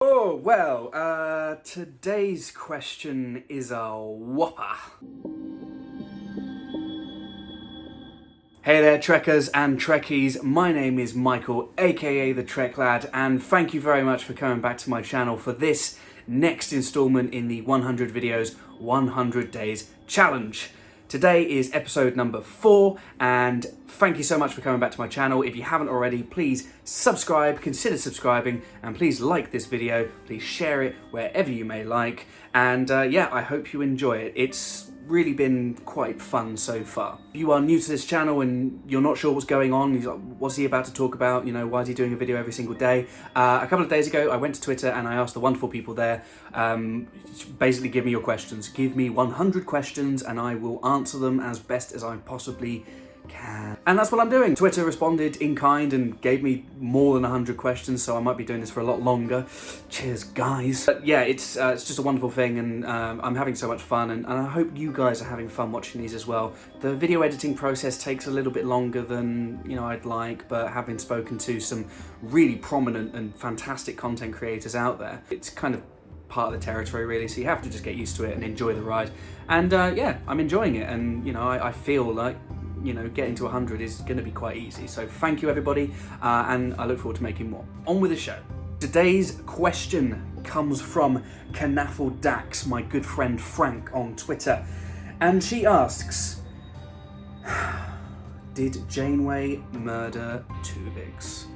Oh, well, today's question is a whopper. Hey there, Trekkers and Trekkies. My name is Michael, aka the TrekLad, and thank you very much for coming back to my channel for this next installment in the 100 videos, 100 days challenge. Today is episode number 4, and thank you so much for coming back to my channel. If you haven't already, please subscribe, consider subscribing, and please like this video. Please share it wherever you may like, and yeah, I hope you enjoy it. It's really been quite fun so far. If you are new to this channel and you're not sure what's going on, what's he about to talk about, you know, why is he doing a video every single day? A couple of days ago, I went to Twitter and I asked the wonderful people there, basically give me your questions. Give me 100 questions and I will answer them as best as I possibly can. And that's what I'm doing. Twitter responded in kind and gave me more than 100 questions, so I might be doing this for a lot longer. Cheers, guys. But yeah, it's just a wonderful thing, and I'm having so much fun, and I hope you guys are having fun watching these as well. The video editing process takes a little bit longer than, you know, I'd like, but having spoken to some really prominent and fantastic content creators out there, it's kind of part of the territory really, so you have to just get used to it and enjoy the ride. And yeah, I'm enjoying it, and you know, I feel like, you know, getting to 100 is going to be quite easy. So thank you everybody, and I look forward to making more. On with the show. Today's question comes from Canaffle Dax, my good friend Frank on Twitter, and she asks, did Janeway murder Tuvix?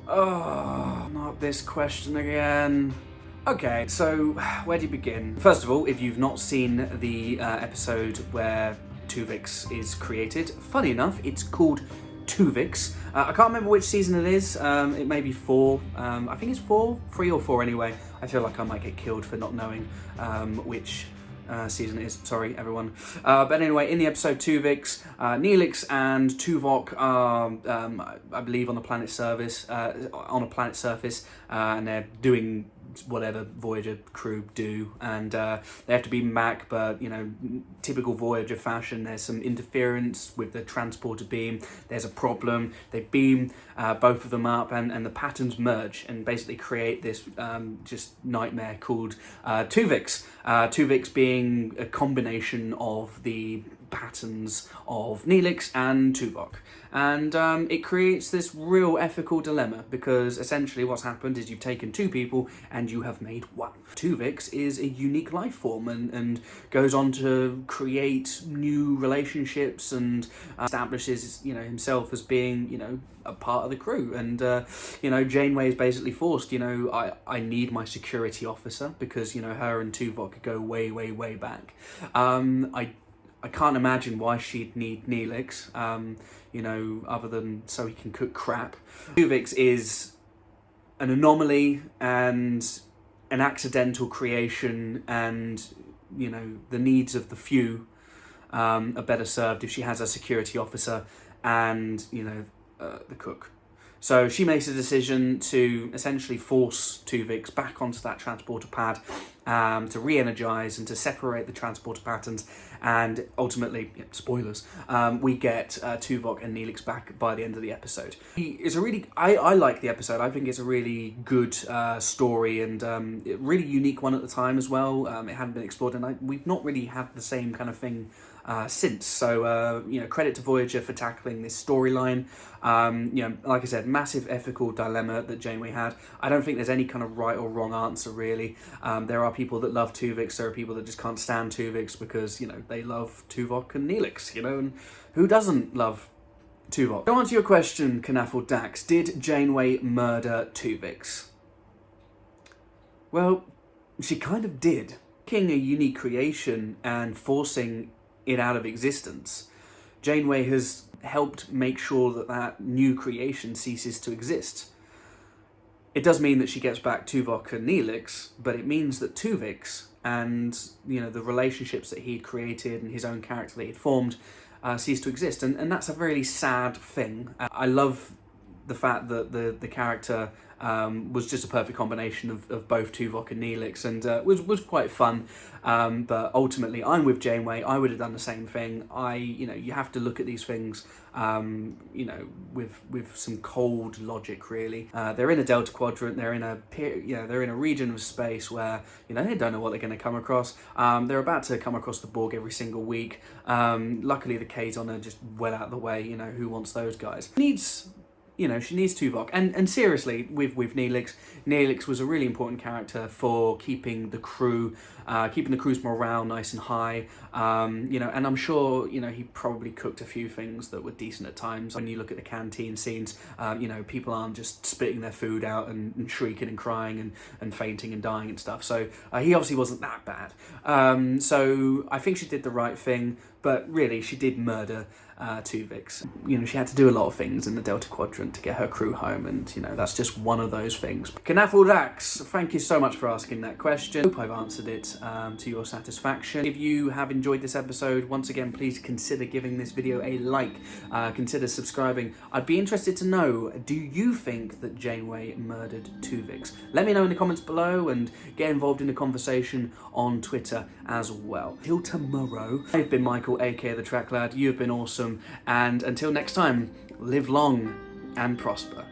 Oh, not this question again. Okay, so where do you begin? First of all, if you've not seen the episode where Tuvix is created, funny enough, it's called Tuvix. I can't remember which season it is. It may be 4. I think it's 4, 3 or 4 anyway. I feel like I might get killed for not knowing which season it is. Sorry, everyone. But anyway, in the episode Tuvix, Neelix and Tuvok are, I believe, on a planet surface, and they're doing whatever Voyager crew do, and they have to beam back, but you know, typical Voyager fashion, there's some interference with the transporter beam, there's a problem, they beam both of them up, and the patterns merge and basically create this just nightmare called Tuvix. Tuvix being a combination of the patterns of Neelix and Tuvok. And it creates this real ethical dilemma, because essentially what's happened is you've taken 2 people and you have made 1. Tuvix is a unique life form and goes on to create new relationships and establishes, you know, himself as being, you know, a part of the crew. And you know, Janeway is basically forced, you know, I need my security officer, because, you know, her and Tuvok go way back. I can't imagine why she'd need Neelix, you know, other than so he can cook crap. Tuvix is an anomaly and an accidental creation, and, you know, the needs of the few are better served if she has a security officer and, you know, the cook. So she makes a decision to essentially force Tuvix back onto that transporter pad, to re-energize and to separate the transporter patterns, and ultimately, yeah, spoilers, we get Tuvok and Neelix back by the end of the episode. It's a really, I like the episode. I think it's a really good story, and a really unique one at the time as well. It hadn't been explored, and we've not really had the same kind of thing since. So, you know, credit to Voyager for tackling this storyline. You know, like I said, massive ethical dilemma that Janeway had. I don't think there's any kind of right or wrong answer, really. There are people that love Tuvix, there are people that just can't stand Tuvix because, you know, they love Tuvok and Neelix, you know, and who doesn't love Tuvok? To answer your question, Canaffle Dax, did Janeway murder Tuvix? Well, she kind of did. Making a unique creation and forcing it out of existence, Janeway has helped make sure that that new creation ceases to exist. It does mean that she gets back Tuvok and Neelix, but it means that Tuvix and, you know, the relationships that he'd created and his own character that he'd formed cease to exist, and that's a really sad thing. I love the fact that the character was just a perfect combination of both Tuvok and Neelix, and was quite fun. But ultimately, I'm with Janeway. I would have done the same thing. You have to look at these things, with some cold logic. Really, they're in a Delta Quadrant. They're in a region of space where they don't know what they're going to come across. They're about to come across the Borg every single week. Luckily, the Kazon are just well out of the way. Who wants those guys? She needs Tuvok. And seriously, with Neelix was a really important character for keeping the crew's morale nice and high. And I'm sure, he probably cooked a few things that were decent at times. When you look at the canteen scenes, people aren't just spitting their food out and shrieking and crying and fainting and dying and stuff. So he obviously wasn't that bad. So I think she did the right thing, but really she did murder Tuvix. She had to do a lot of things in the Delta Quadrant to get her crew home, and that's just one of those things. Canaffle Dax, thank you so much for asking that question. Hope I've answered it to your satisfaction. If you have enjoyed this episode, once again, please consider giving this video a like. Consider subscribing. I'd be interested to know, do you think that Janeway murdered Tuvix? Let me know in the comments below and get involved in the conversation on Twitter as well. Till tomorrow, I've been Michael, aka the TrekLad. You've been awesome. And until next time, live long and prosper.